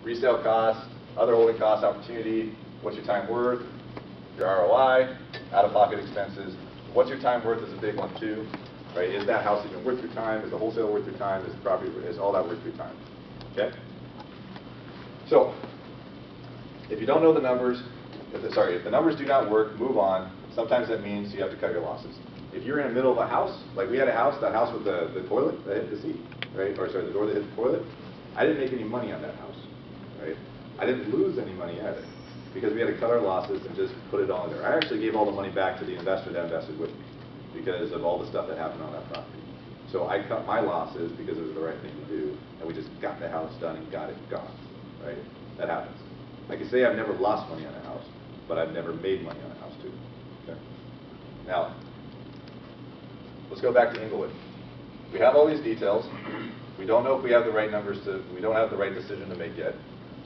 resale cost, other holding cost opportunity, what's your time worth, your ROI, out-of-pocket expenses. What's your time worth is a big one too, right? Is that house even worth your time? Is the wholesale worth your time? Is the property, is all that worth your time? Okay? So, if you don't know the numbers, if the numbers do not work, move on. Sometimes that means you have to cut your losses. If you're in the middle of a house, like we had a house, that house with the toilet that hit the seat, right? Or sorry, the door that hit the toilet, I didn't make any money on that house, right? I didn't lose any money either, because we had to cut our losses and just put it all in there. I actually gave all the money back to the investor that invested with me because of all the stuff that happened on that property. So I cut my losses because it was the right thing to do, and we just got the house done and got it gone, right? That happens. I can say I've never lost money on a house, but I've never made money on a house too. Okay? Now, let's go back to Inglewood. We have all these details. We don't know if we have the right numbers we don't have the right decision to make yet.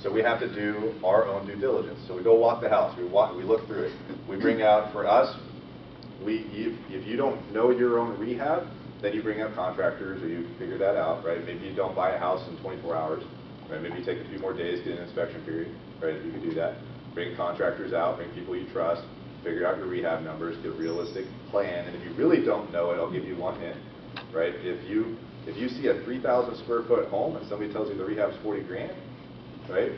So we have to do our own due diligence. So we go walk the house. We look through it. We bring out, for us, if you don't know your own rehab, then you bring out contractors or you figure that out, right? Maybe you don't buy a house in 24 hours. Right? Maybe you take a few more days, get an inspection period, right? If you can do that. Bring contractors out, bring people you trust, figure out your rehab numbers, get a realistic plan. And if you really don't know it, I'll give you one hint, right? If you see a 3,000 square foot home and somebody tells you the rehab's 40 grand, right?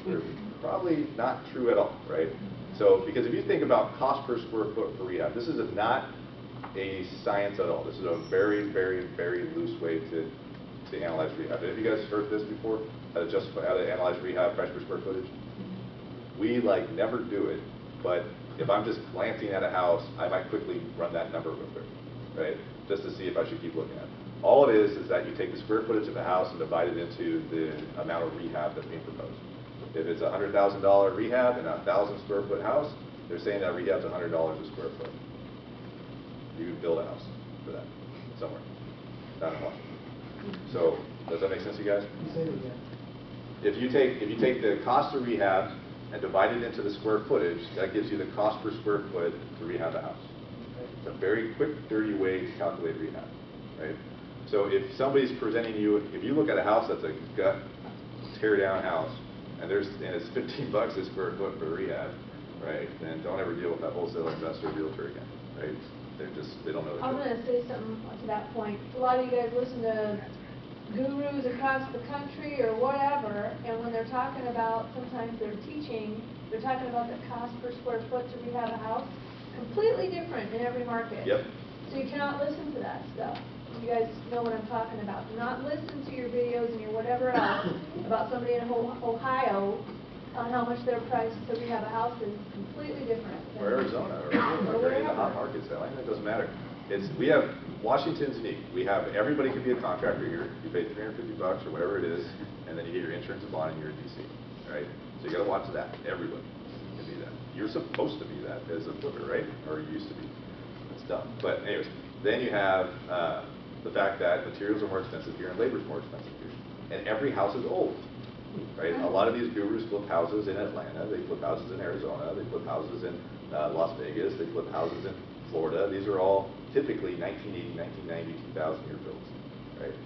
They're probably not true at all, right? So, because if you think about cost per square foot for rehab, this is not a science at all. This is a very, very, very loose way to analyze rehab. Have you guys heard this before? How to analyze rehab price per square footage? We never do it, but if I'm just glancing at a house, I might quickly run that number real quick, right? Just to see if I should keep looking at it. All it is that you take the square footage of the house and divide it into the amount of rehab that's being proposed. If it's a $100,000 rehab and a 1,000 square foot house, they're saying that rehab's $100 a square foot. You can build a house for that somewhere down in Washington. So does that make sense to you guys? If you take the cost of rehab and divide it into the square footage, that gives you the cost per square foot to rehab a house. It's a very quick, dirty way to calculate rehab, right? So if somebody's presenting you, if you look at a house that's a gut, tear down house, and it's $15 a square foot for rehab, right? Then don't ever deal with that wholesale investor realtor again, right? They don't know. I'm going to say something to that point. A lot of you guys listen to gurus across the country or whatever, and when they're talking about, sometimes they're teaching, they're talking about the cost per square foot to rehab a house, completely different in every market. Yep. So you cannot listen to that stuff. You guys know what I'm talking about. Do not listen to your videos and your whatever else about somebody in Ohio on how much their price to rehab a house is completely different. Or Arizona, or any of the hot markets, it doesn't matter. We have, Washington's unique. We have, everybody can be a contractor here. You pay $350 or whatever it is, and then you get your insurance and bond and you're in DC, right? So you got to watch that. Everybody can be that. You're supposed to be that as a flipper, right? Or you used to be. That's dumb. But anyways, then you have the fact that materials are more expensive here and labor is more expensive here. And every house is old. Right? A lot of these gurus flip houses in Atlanta, they flip houses in Arizona, they flip houses in Las Vegas, they flip houses in Florida. These are all typically 1980, 1990, 2000 year builds. Right?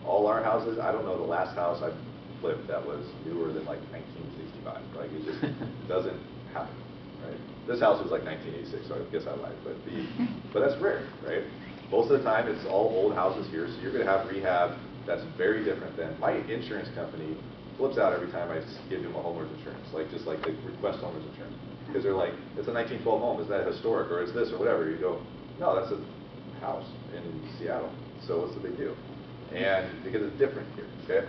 All our houses, I don't know the last house I flipped that was newer than 1965. It just doesn't happen. Right? This house was 1986, so I guess I lied, but that's rare, right? Most of the time it's all old houses here, so you're going to have rehab that's very different than my insurance company flips out every time I give them a homeowner's insurance, just like they request homeowner's insurance. Because they're like, it's a 1912 home, is that historic, or is this, or whatever. You go, no, that's a house in Seattle, so what's the big deal? And because it's different here, okay?